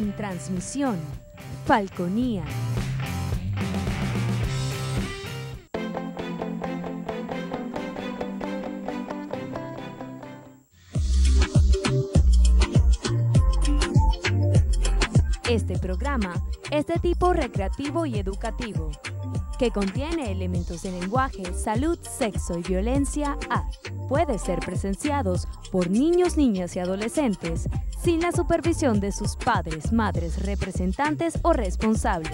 En transmisión, Falconía. Este programa es de tipo recreativo y educativo, que contiene elementos de lenguaje, salud, sexo y violencia A. Puede ser presenciados por niños, niñas y adolescentes sin la supervisión de sus padres, madres, representantes o responsables.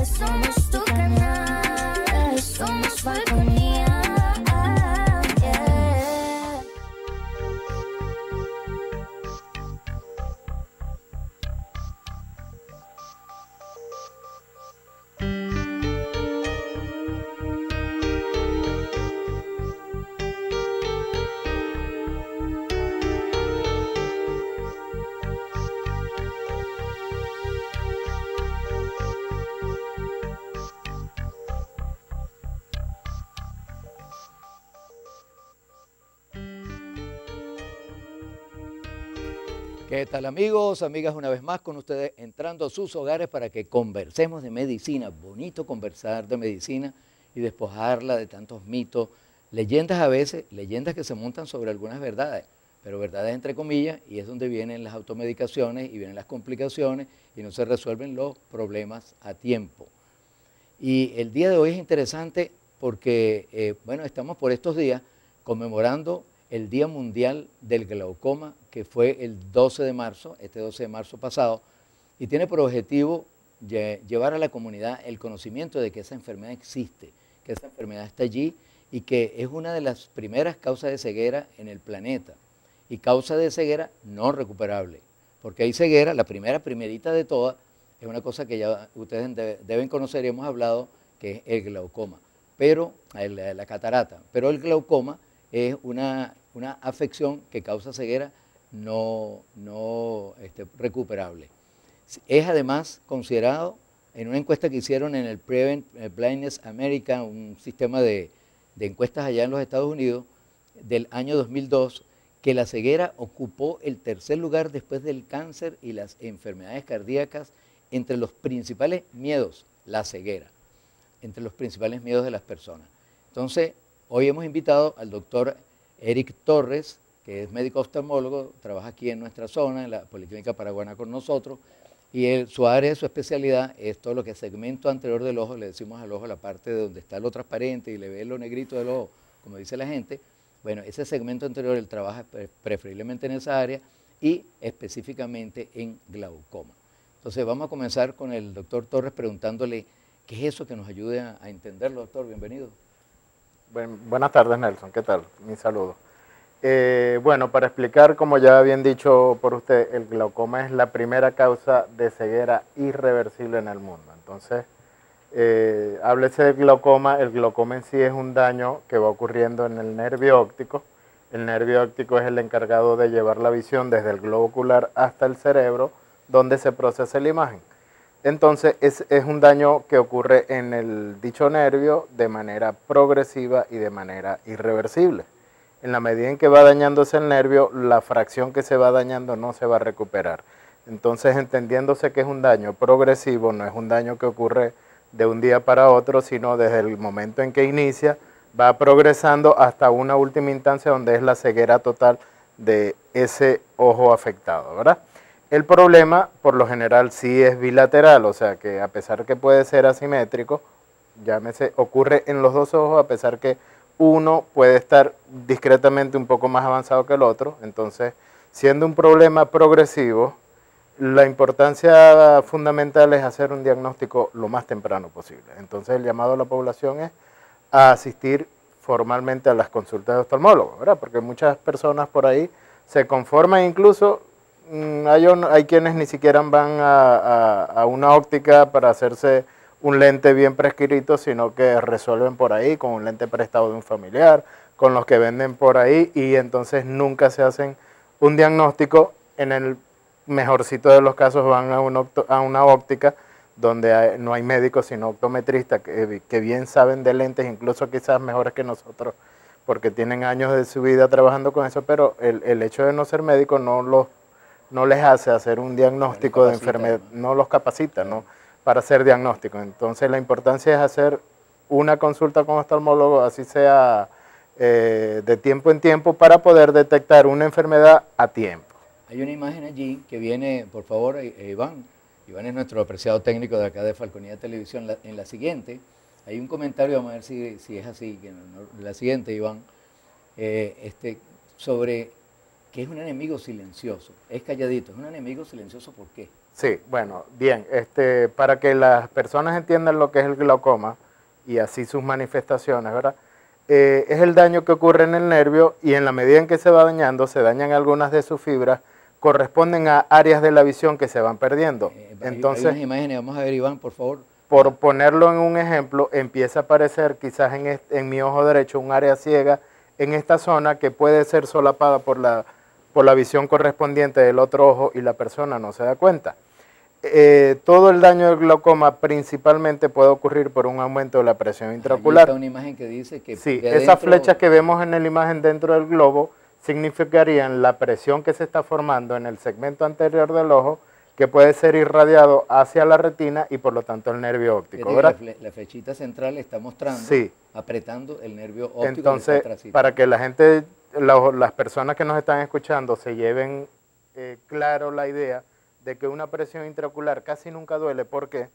Somos tu canal, somos Falconía. ¿Qué tal amigos, amigas? Una vez más con ustedes entrando a sus hogares para que conversemos de medicina. Bonito conversar de medicina y despojarla de tantos mitos, leyendas a veces, leyendas que se montan sobre algunas verdades, pero verdades entre comillas, y es donde vienen las automedicaciones y vienen las complicaciones y no se resuelven los problemas a tiempo. Y el día de hoy es interesante porque, bueno, estamos por estos días conmemorando el Día Mundial del Glaucoma, que fue el 12 de marzo, este 12 de marzo pasado, y tiene por objetivo llevar a la comunidad el conocimiento de que esa enfermedad existe, que esa enfermedad está allí y que es una de las primeras causas de ceguera en el planeta, y causa de ceguera no recuperable, porque hay ceguera, la primerita de todas, es una cosa que ya ustedes deben conocer y hemos hablado, que es el glaucoma, pero la catarata, pero el glaucoma es una afección que causa ceguera no recuperable. Es además considerado, en una encuesta que hicieron en el Prevent Blindness America, un sistema de encuestas allá en los Estados Unidos, del año 2002, que la ceguera ocupó el tercer lugar después del cáncer y las enfermedades cardíacas entre los principales miedos, la ceguera, entre los principales miedos de las personas. Entonces, hoy hemos invitado al doctor Eric Torres, que es médico oftalmólogo, trabaja aquí en nuestra zona, en la Policlínica Paraguana con nosotros, y su área, su especialidad es todo lo que es segmento anterior del ojo, le decimos al ojo la parte de donde está lo transparente y le ve lo negrito del ojo, como dice la gente. Bueno, ese segmento anterior él trabaja preferiblemente en esa área y específicamente en glaucoma. Entonces vamos a comenzar con el doctor Torres preguntándole qué es eso que nos ayude a entenderlo, doctor. Bienvenido. Buenas tardes, Nelson. ¿Qué tal? Mi saludo. Bueno, para explicar, como ya habían dicho por usted, el glaucoma es la primera causa de ceguera irreversible en el mundo. Entonces, háblese del glaucoma. El glaucoma en sí es un daño que va ocurriendo en el nervio óptico. El nervio óptico es el encargado de llevar la visión desde el globo ocular hasta el cerebro, donde se procesa la imagen. Entonces, es un daño que ocurre en el dicho nervio de manera progresiva y de manera irreversible. En la medida en que va dañándose el nervio, la fracción que se va dañando no se va a recuperar. Entonces, entendiéndose que es un daño progresivo, no es un daño que ocurre de un día para otro, sino desde el momento en que inicia, va progresando hasta una última instancia donde es la ceguera total de ese ojo afectado, ¿verdad? El problema, por lo general, sí es bilateral, o sea que a pesar que puede ser asimétrico, llámese, ocurre en los dos ojos, a pesar que uno puede estar discretamente un poco más avanzado que el otro. Entonces, siendo un problema progresivo, la importancia fundamental es hacer un diagnóstico lo más temprano posible. Entonces, el llamado a la población es a asistir formalmente a las consultas de oftalmólogos, ¿verdad? Porque muchas personas por ahí se conforman, incluso hay quienes ni siquiera van a una óptica para hacerse un lente bien prescrito, sino que resuelven por ahí con un lente prestado de un familiar, con los que venden por ahí, y entonces nunca se hacen un diagnóstico. En el mejorcito de los casos van a una óptica donde no hay médicos sino optometristas que bien saben de lentes, incluso quizás mejores que nosotros, porque tienen años de su vida trabajando con eso, pero el hecho de no ser médico no no les hace hacer un diagnóstico de capacita, enfermedad, ¿no? no los capacita, ¿no? Para hacer diagnóstico. Entonces la importancia es hacer una consulta con oftalmólogo, así sea de tiempo en tiempo, para poder detectar una enfermedad a tiempo. Hay una imagen allí que viene, por favor, Iván. Iván es nuestro apreciado técnico de acá de Falconía Televisión. En la siguiente, hay un comentario, vamos a ver si es así, que la siguiente, Iván, sobre que es un enemigo silencioso. Es calladito, es un enemigo silencioso, ¿por qué? Sí, bueno, bien, para que las personas entiendan lo que es el glaucoma y así sus manifestaciones, ¿verdad? Es el daño que ocurre en el nervio y en la medida en que se va dañando, se dañan algunas de sus fibras, corresponden a áreas de la visión que se van perdiendo. Entonces, hay unas imágenes, vamos a ver, Iván, por favor. por ponerlo en un ejemplo, empieza a aparecer quizás en mi ojo derecho un área ciega en esta zona que puede ser solapada por la visión correspondiente del otro ojo y la persona no se da cuenta. Todo el daño del glaucoma principalmente puede ocurrir por un aumento de la presión intraocular. Allí está una imagen que dice que Sí, de esas adentro- flechas que vemos en la imagen dentro del globo significarían la presión que se está formando en el segmento anterior del ojo, que puede ser irradiado hacia la retina y por lo tanto el nervio óptico, fíjate que ¿verdad? la flechita central está mostrando, Sí. apretando el nervio óptico. que está Entonces, atrásito. para que la gente, las personas que nos están escuchando se lleven claro la idea de que una presión intraocular casi nunca duele. ¿Por qué?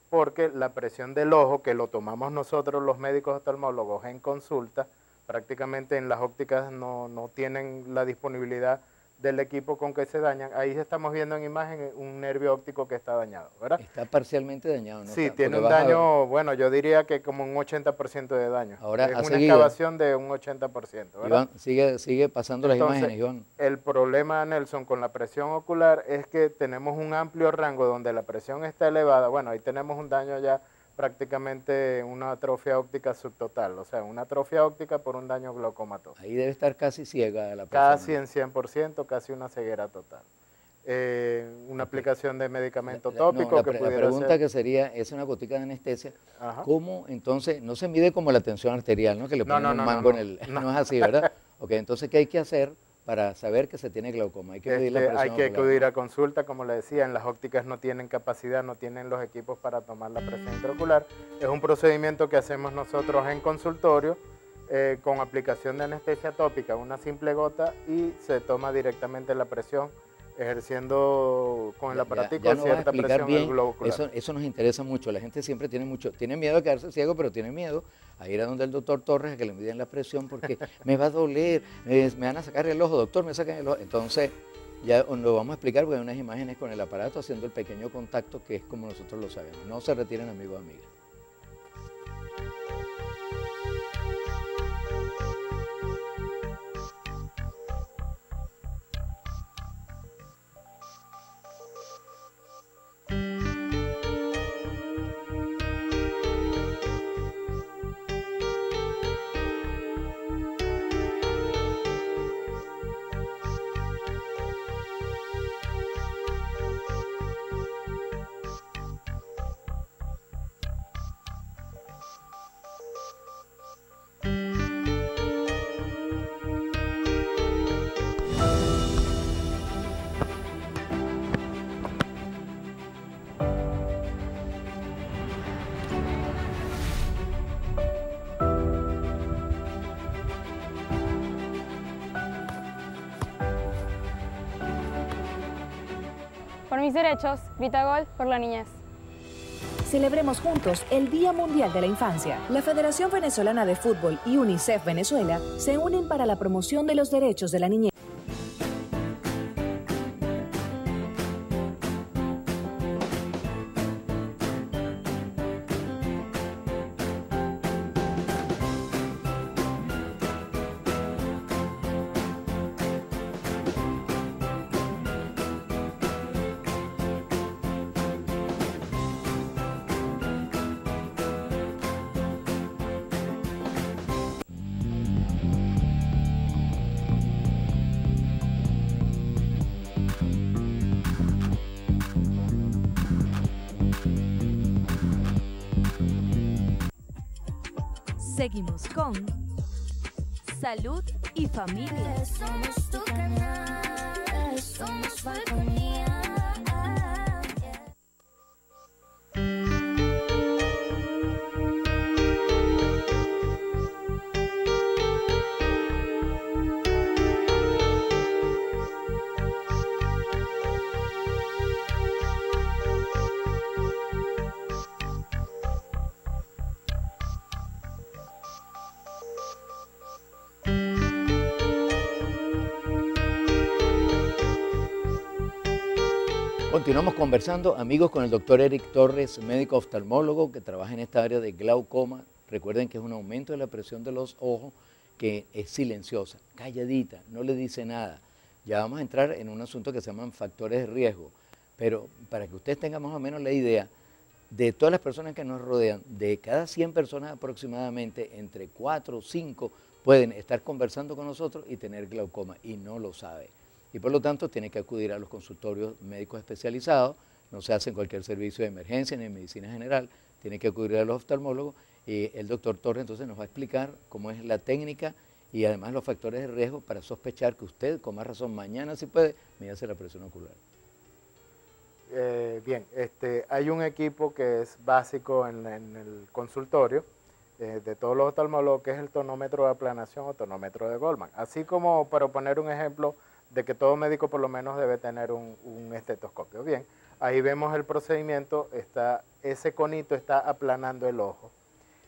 Porque la presión del ojo, que lo tomamos nosotros los médicos oftalmólogos en consulta, prácticamente en las ópticas no tienen la disponibilidad del equipo con que se dañan. Ahí estamos viendo en imagen un nervio óptico que está dañado, ¿verdad? Está parcialmente dañado, ¿no? Sí, Está- tiene porque un vas a ver- daño, bueno, yo diría que como un 80% de daño. Ahora, es ha una seguido. excavación de un 80%, ¿verdad? Iván, sigue pasando las Entonces, imágenes, Iván. el problema, Nelson, con la presión ocular es que tenemos un amplio rango donde la presión está elevada. Bueno, ahí tenemos un daño ya prácticamente una atrofia óptica subtotal, o sea, una atrofia óptica por un daño glaucomatoso. Ahí debe estar casi ciega la persona. Casi en 100%, casi una ceguera total. Una aplicación de medicamento tópico que la pudiera pregunta ser... que sería, es una gotica de anestesia, Ajá. ¿cómo entonces, no se mide como la tensión arterial, ¿no? Que le No, ponen no, un no, mango no, en el... no. No es así, ¿verdad? Ok, entonces, ¿qué hay que hacer para saber que se tiene glaucoma? Hay que medir la presión hay que ocular. acudir a consulta, como le decía, en las ópticas no tienen capacidad, no tienen los equipos para tomar la presión intraocular. Es un procedimiento que hacemos nosotros en consultorio con aplicación de anestesia tópica, una simple gota, y se toma directamente la presión, ejerciendo con el aparatico Ya nos vas a cierta explicar presión en el bien, globo ocular. eso nos interesa mucho. La gente siempre tiene miedo de quedarse ciego, pero tiene miedo a ir a donde el doctor Torres a que le miden la presión porque me va a doler, me van a sacar el ojo, doctor, me sacan el ojo. Entonces, ya lo vamos a explicar porque hay unas imágenes con el aparato haciendo el pequeño contacto, que es como nosotros lo sabemos. No se retiren, amigos, amigas. Por mis derechos, grita gol por la niñez. Celebremos juntos el Día Mundial de la Infancia. La Federación Venezolana de Fútbol y UNICEF Venezuela se unen para la promoción de los derechos de la niñez. Seguimos con Salud y Familia. Somos tu canal. somos falconía. Continuamos conversando, amigos, con el doctor Eric Torres, médico oftalmólogo que trabaja en esta área de glaucoma. Recuerden que es un aumento de la presión de los ojos que es silenciosa, calladita, no le dice nada. Ya vamos a entrar en un asunto que se llaman factores de riesgo, pero para que ustedes tengan más o menos la idea, de todas las personas que nos rodean, de cada 100 personas aproximadamente, entre 4 o 5 pueden estar conversando con nosotros y tener glaucoma y no lo sabe. Y por lo tanto tiene que acudir a los consultorios médicos especializados, no se hace en cualquier servicio de emergencia ni en medicina general, tiene que acudir a los oftalmólogos y el doctor Torres entonces nos va a explicar cómo es la técnica y además los factores de riesgo para sospechar que usted, con más razón, mañana si puede, mídase la presión ocular. Bien, hay un equipo que es básico en el consultorio de todos los oftalmólogos, que es el tonómetro de aplanación o tonómetro de Goldman. Así como, para poner un ejemplo, de que todo médico por lo menos debe tener un estetoscopio. Bien, ahí vemos el procedimiento, ese conito está aplanando el ojo.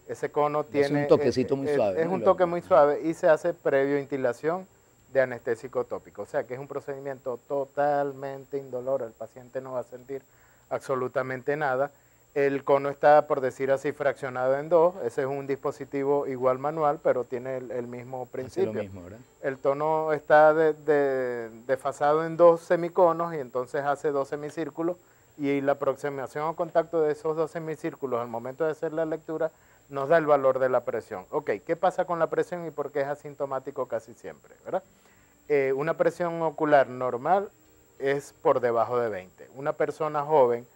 Ese cono tiene... Es un toquecito muy suave. Es un toque muy suave y se hace previo instilación de anestésico tópico. O sea que es un procedimiento totalmente indoloro, el paciente no va a sentir absolutamente nada. El cono está, por decir así, fraccionado en dos. Ese es un dispositivo igual manual, pero tiene el mismo principio. Hace lo mismo, ¿verdad? El tono está desfasado en dos semiconos y entonces hace dos semicírculos y la aproximación o contacto de esos dos semicírculos al momento de hacer la lectura nos da el valor de la presión. Ok, ¿qué pasa con la presión y por qué es asintomático casi siempre? ¿Verdad? Una presión ocular normal es por debajo de 20. Una persona joven,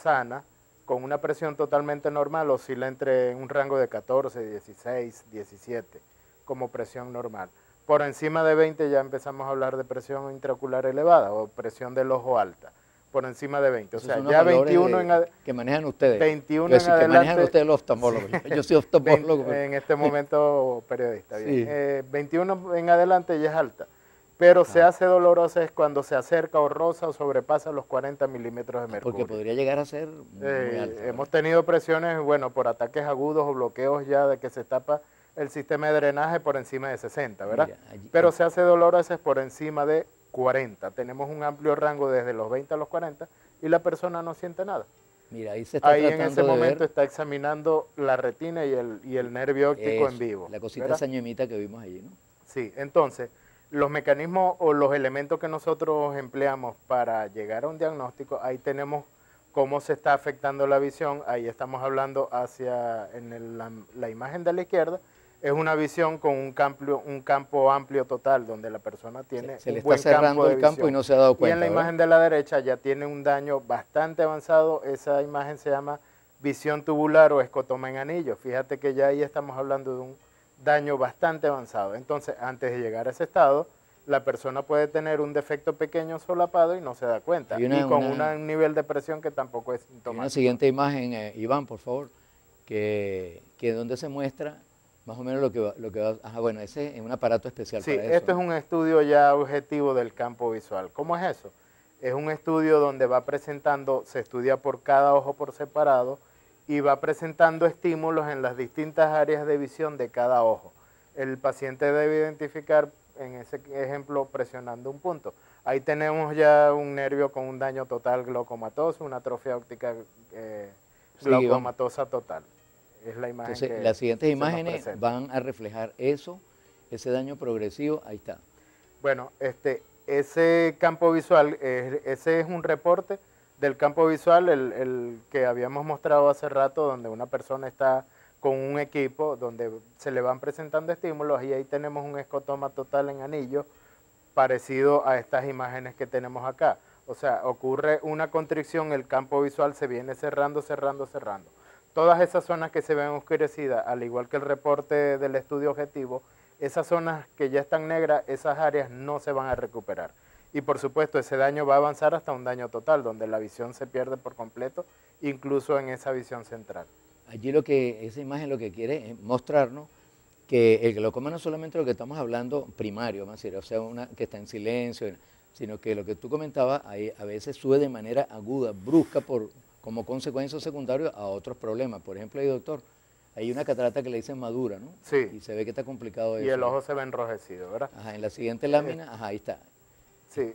sana, con una presión totalmente normal, oscila entre un rango de 14, 16, 17, como presión normal. Por encima de 20 ya empezamos a hablar de presión intraocular elevada o presión del ojo alta, por encima de 20. O sea, ya 21 que manejan ustedes. 21 en adelante. Que manejan ustedes los oftalmólogos. Yo soy oftalmólogo. En este momento periodista. Bien. Sí. 21 en adelante ya es alta. Pero se hace dolorosa es cuando se acerca o roza o sobrepasa los 40 milímetros de mercurio. Porque podría llegar a ser muy alta. Hemos tenido presiones, bueno, por ataques agudos o bloqueos ya de que se tapa el sistema de drenaje por encima de 60, ¿verdad? Mira, pero se hace dolorosa por encima de 40. Tenemos un amplio rango desde los 20 a los 40 y la persona no siente nada. Mira, ahí se está ahí tratando en ese de momento ver está examinando la retina y el nervio óptico en vivo. La cosita ¿verdad? esa ñemita que vimos allí, ¿no? Sí, entonces, los mecanismos o los elementos que nosotros empleamos para llegar a un diagnóstico, ahí tenemos cómo se está afectando la visión, ahí estamos hablando hacia la imagen de la izquierda, es una visión con un campo amplio total, donde la persona tiene se le un buen está cerrando el campo y no se ha dado cuenta. Y en la imagen de la derecha ya tiene un daño bastante avanzado, esa imagen se llama visión tubular o escotoma en anillo. Fíjate que ya ahí estamos hablando de un daño bastante avanzado. Entonces, antes de llegar a ese estado, la persona puede tener un defecto pequeño solapado y no se da cuenta. Y con un nivel de presión que tampoco es sintomático. Una siguiente imagen, Iván, por favor, que donde se muestra más o menos lo que va. Bueno, ese es un aparato especial para eso. Sí, esto es un estudio ya objetivo del campo visual. ¿Cómo es eso? Es un estudio donde va presentando, se estudia por cada ojo por separado y va presentando estímulos en las distintas áreas de visión de cada ojo. El paciente debe identificar, en ese ejemplo, presionando un punto. Ahí tenemos ya un nervio con un daño total glaucomatoso, una atrofia óptica glaucomatosa total. Es la imagen. Entonces, las siguientes imágenes van a reflejar eso, ese daño progresivo, ahí está. Bueno, ese campo visual, ese es un reporte del campo visual, el que habíamos mostrado hace rato, donde una persona está con un equipo, donde se le van presentando estímulos y ahí tenemos un escotoma total en anillo, parecido a estas imágenes que tenemos acá. O sea, ocurre una constricción, el campo visual se viene cerrando, cerrando, cerrando. Todas esas zonas que se ven oscurecidas, al igual que el reporte del estudio objetivo, esas zonas que ya están negras, esas áreas no se van a recuperar. Y por supuesto ese daño va a avanzar hasta un daño total, donde la visión se pierde por completo, incluso en esa visión central. Allí esa imagen lo que quiere es mostrarnos que el glaucoma no es solamente lo que estamos hablando primario, más decir, o sea, una que está en silencio, sino que lo que tú comentabas, ahí a veces sube de manera aguda, brusca, como consecuencia secundaria a otros problemas. Por ejemplo, ahí, doctor, hay una catarata que le dicen madura, ¿no? Sí. Y se ve que está complicado eso. Y el ojo se ve enrojecido, ¿verdad? Ajá, en la siguiente lámina, ajá, ahí está. Sí,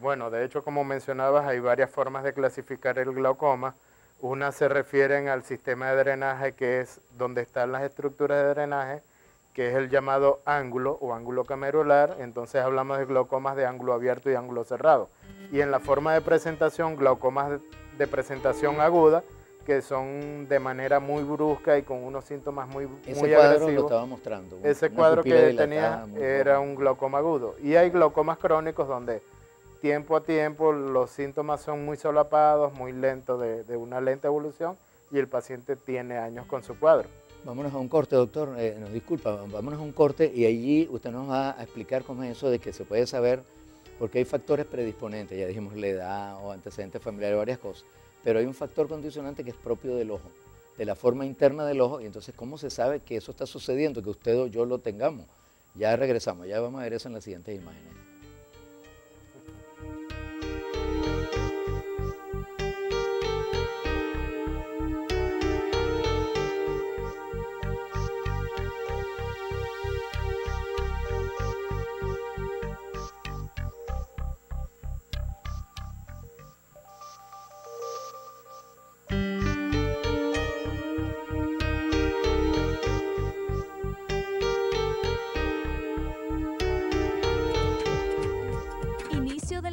bueno, de hecho, como mencionabas, hay varias formas de clasificar el glaucoma. Unas se refieren al sistema de drenaje, que es donde están las estructuras de drenaje, que es el llamado ángulo o ángulo camerular. Entonces hablamos de glaucomas de ángulo abierto y ángulo cerrado. Y en la forma de presentación, glaucomas de presentación aguda, que son de manera muy brusca y con unos síntomas muy agresivos. Ese cuadro lo estaba mostrando. Ese cuadro que tenía era un glaucoma agudo. Y hay glaucomas crónicos donde tiempo a tiempo los síntomas son muy solapados, muy lentos, de una lenta evolución, y el paciente tiene años con su cuadro. Vámonos a un corte, doctor, nos disculpa, vámonos a un corte y allí usted nos va a explicar cómo es eso de que se puede saber, porque hay factores predisponentes, ya dijimos la edad o antecedentes familiares, varias cosas, pero hay un factor condicionante que es propio del ojo, de la forma interna del ojo, y entonces ¿cómo se sabe que eso está sucediendo, que usted o yo lo tengamos? Ya regresamos, ya vamos a ver eso en las siguientes imágenes.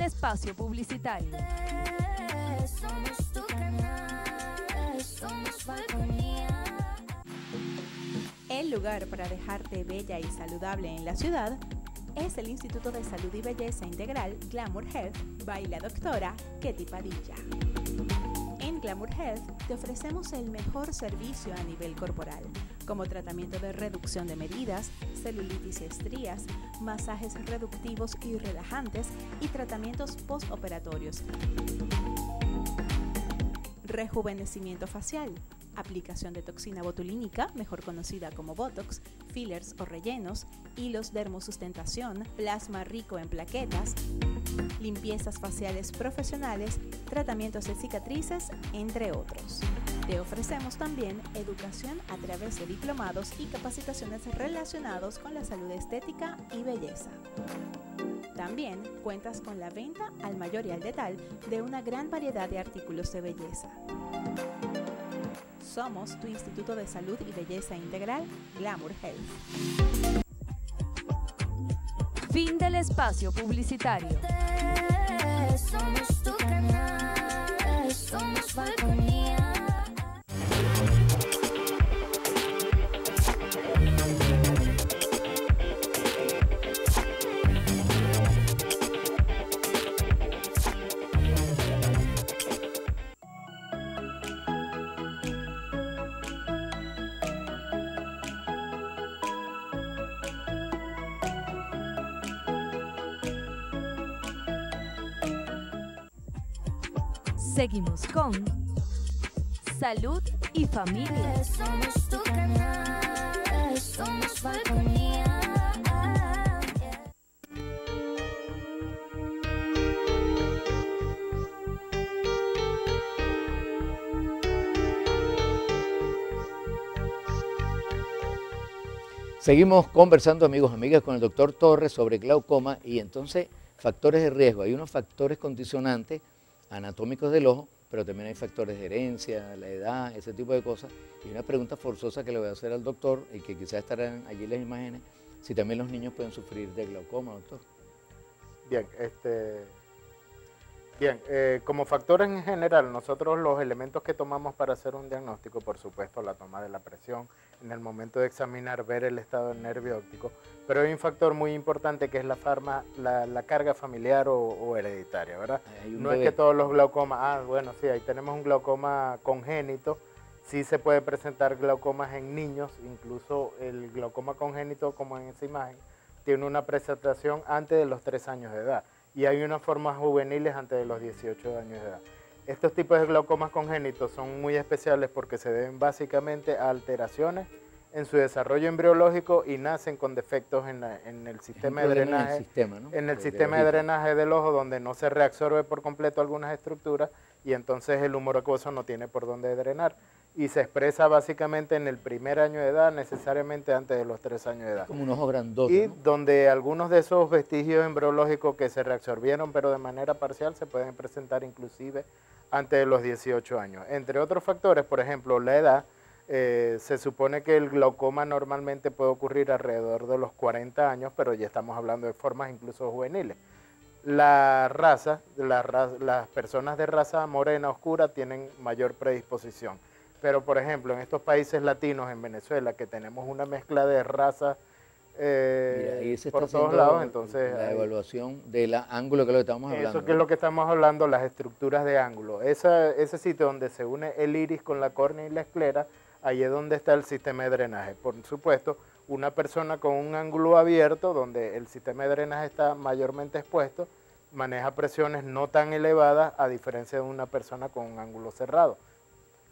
Espacio publicitario. Somos tu canal, somos Falconía. El lugar para dejarte bella y saludable en la ciudad es el Instituto de Salud y Belleza Integral Glamour Health by la doctora Ketty Padilla. En Glamour Health te ofrecemos el mejor servicio a nivel corporal, como tratamiento de reducción de medidas, celulitis y estrías, masajes reductivos y relajantes y tratamientos postoperatorios. Rejuvenecimiento facial, aplicación de toxina botulínica, mejor conocida como Botox, fillers o rellenos, hilos dermosustentación, plasma rico en plaquetas, limpiezas faciales profesionales, tratamientos de cicatrices, entre otros. Te ofrecemos también educación a través de diplomados y capacitaciones relacionados con la salud estética y belleza. También cuentas con la venta al mayor y al detal de una gran variedad de artículos de belleza. Somos tu Instituto de Salud y Belleza Integral, Glamour Health. Fin del espacio publicitario. Somos tu canal, somos Falconía. Seguimos con Salud y Familia. Somos tu canal, somos Falconía. Seguimos conversando, amigos, amigas, con el doctor Torres sobre glaucoma y entonces factores de riesgo. Hay unos factores condicionantes anatómicos del ojo, pero también hay factores de herencia, la edad, ese tipo de cosas. Y una pregunta forzosa que le voy a hacer al doctor, y que quizás estarán allí las imágenes, si también los niños pueden sufrir de glaucoma, doctor. Bien, como factores en general, nosotros los elementos que tomamos para hacer un diagnóstico, por supuesto, la toma de la presión, en el momento de examinar, ver el estado del nervio óptico, pero hay un factor muy importante que es la carga familiar o hereditaria, ¿verdad? No es que todos los glaucomas, sí, ahí tenemos un glaucoma congénito, sí se puede presentar glaucomas en niños, incluso el glaucoma congénito, como en esa imagen, tiene una presentación antes de los 3 años de edad. y hay unas formas juveniles antes de los 18 años de edad. Estos tipos de glaucomas congénitos son muy especiales porque se deben básicamente a alteraciones en su desarrollo embriológico y nacen con defectos en el sistema de drenaje, en el sistema de drenaje del ojo, donde no se reabsorbe por completo algunas estructuras y entonces el humor acuoso no tiene por dónde drenar. Y se expresa básicamente en el primer año de edad, necesariamente antes de los 3 años de edad. Como un ojo grandote, Y ¿no? donde algunos de esos vestigios embriológicos que se reabsorbieron pero de manera parcial se pueden presentar inclusive antes de los 18 años. Entre otros factores, por ejemplo, la edad, se supone que el glaucoma normalmente puede ocurrir alrededor de los 40 años, pero ya estamos hablando de formas incluso juveniles. La raza, las personas de raza morena oscura tienen mayor predisposición. Pero, por ejemplo, en estos países latinos, en Venezuela, que tenemos una mezcla de razas Mira, ahí se por está todos haciendo lados, entonces la evaluación del ángulo, que es lo que estamos hablando. eso que es lo que estamos hablando, las estructuras de ángulo. Ese sitio donde se une el iris con la córnea y la esclera, ahí es donde está el sistema de drenaje. Por supuesto, una persona con un ángulo abierto, donde el sistema de drenaje está mayormente expuesto, maneja presiones no tan elevadas, a diferencia de una persona con un ángulo cerrado,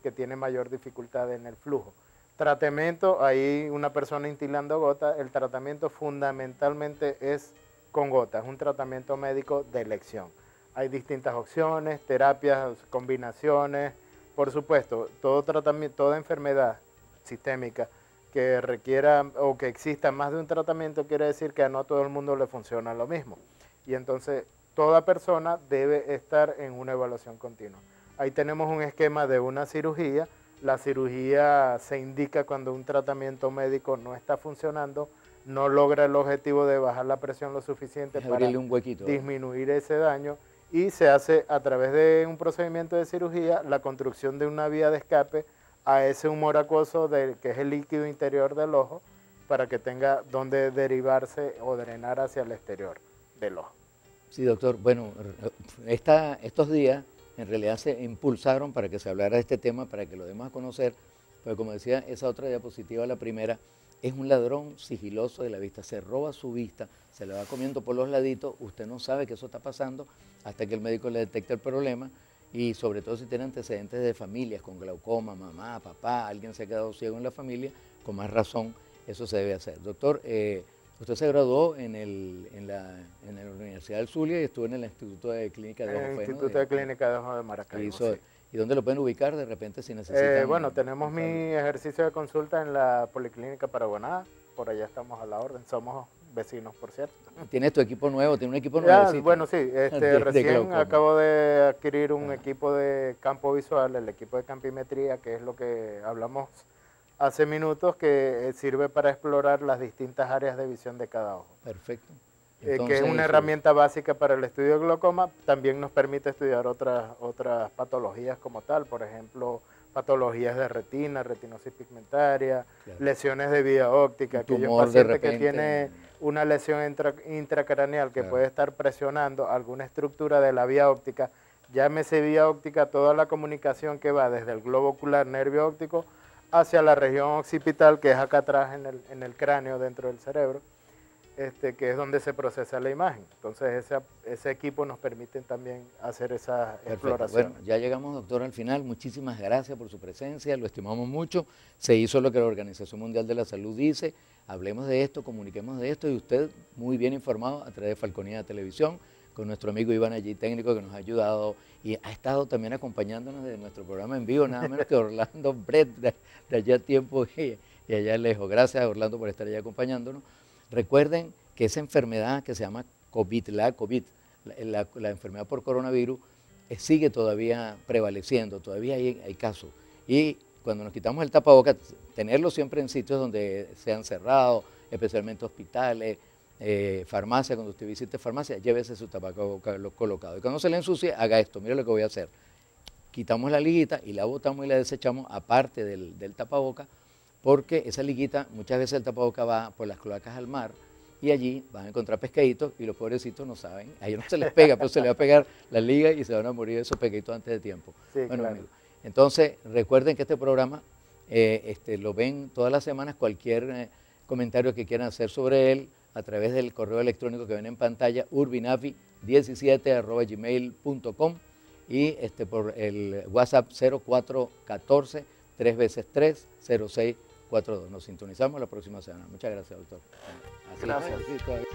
que tiene mayor dificultad en el flujo. Tratamiento, ahí una persona intilando gota, el tratamiento fundamentalmente es con gotas, es un tratamiento médico de elección. Hay distintas opciones, terapias, combinaciones, por supuesto, todo tratamiento, toda enfermedad sistémica que requiera o que exista más de un tratamiento quiere decir que a no todo el mundo le funciona lo mismo. Y entonces toda persona debe estar en una evaluación continua. Ahí tenemos un esquema de una cirugía. La cirugía se indica cuando un tratamiento médico no está funcionando, no logra el objetivo de bajar la presión lo suficiente para un huequito, disminuir ese daño, y se hace a través de un procedimiento de cirugía la construcción de una vía de escape a ese humor acuoso que es el líquido interior del ojo, para que tenga donde derivarse o drenar hacia el exterior del ojo. Sí, doctor. Bueno, estos días en realidad se impulsaron para que se hablara de este tema, para que lo demos a conocer, porque como decía esa otra diapositiva, la primera, es un ladrón sigiloso de la vista, se roba su vista, se la va comiendo por los laditos, usted no sabe que eso está pasando hasta que el médico le detecta el problema, y sobre todo si tiene antecedentes de familias con glaucoma, mamá, papá, alguien se ha quedado ciego en la familia, con más razón eso se debe hacer. Doctor, usted se graduó en la Universidad del Zulia y estuvo en el Instituto de Clínica de Ojo. En el Instituto de Clínica de Ojo de Maracaibo. Sí. ¿Y dónde lo pueden ubicar de repente si necesitan? Bueno, tenemos mi ejercicio de consulta en la Policlínica Paraguaná, por allá estamos a la orden, somos vecinos, por cierto. ¿Tienes tu equipo nuevo? ¿Tiene un equipo nuevo? Bueno, sí, recién acabo de adquirir un equipo de campo visual, el equipo de campimetría, que es lo que hablamos hace minutos, que sirve para explorar las distintas áreas de visión de cada ojo. Perfecto. Entonces, que es una herramienta básica para el estudio de glaucoma. También nos permite estudiar otras patologías como tal, por ejemplo, patologías de retina, retinosis pigmentaria, claro, lesiones de vía óptica, aquellos pacientes que tienen una lesión intracraneal que puede estar presionando alguna estructura de la vía óptica, llámese vía óptica toda la comunicación que va desde el globo ocular, nervio óptico, hacia la región occipital, que es acá atrás en el cráneo, dentro del cerebro, que es donde se procesa la imagen. Entonces ese equipo nos permite también hacer esa exploración. Bueno, ya llegamos, doctor, al final. Muchísimas gracias por su presencia, lo estimamos mucho. Se hizo lo que la Organización Mundial de la Salud dice, hablemos de esto, comuniquemos de esto, y usted muy bien informado a través de Falconía Televisión, con nuestro amigo Iván allí, técnico, que nos ha ayudado y ha estado también acompañándonos de nuestro programa en vivo, nada menos que Orlando Brett, de allá a tiempo y allá lejos. Gracias, Orlando, por estar allá acompañándonos. Recuerden que esa enfermedad que se llama COVID, la enfermedad por coronavirus, sigue todavía prevaleciendo, todavía hay casos. Y cuando nos quitamos el tapabocas, tenerlo siempre en sitios donde sean cerrados, especialmente hospitales, farmacia, cuando usted visite farmacia, llévese su tapabocas colocado. Y cuando se le ensucie, haga esto, mire lo que voy a hacer. Quitamos la liguita y la botamos y la desechamos aparte del tapabocas, porque esa liguita, muchas veces el tapabocas va por las cloacas al mar y allí van a encontrar pescaditos y los pobrecitos no saben, a ellos no se les pega, pero se les va a pegar la liga y se van a morir esos pescaditos antes de tiempo. Sí, bueno, claro. Amigos, entonces recuerden que este programa lo ven todas las semanas, cualquier comentario que quieran hacer sobre él, a través del correo electrónico que ven en pantalla, urbinavi17@gmail.com y por el WhatsApp 0414 3 veces 3 0642. Nos sintonizamos la próxima semana. Muchas gracias, doctor. Así Gracias. es, así todavía.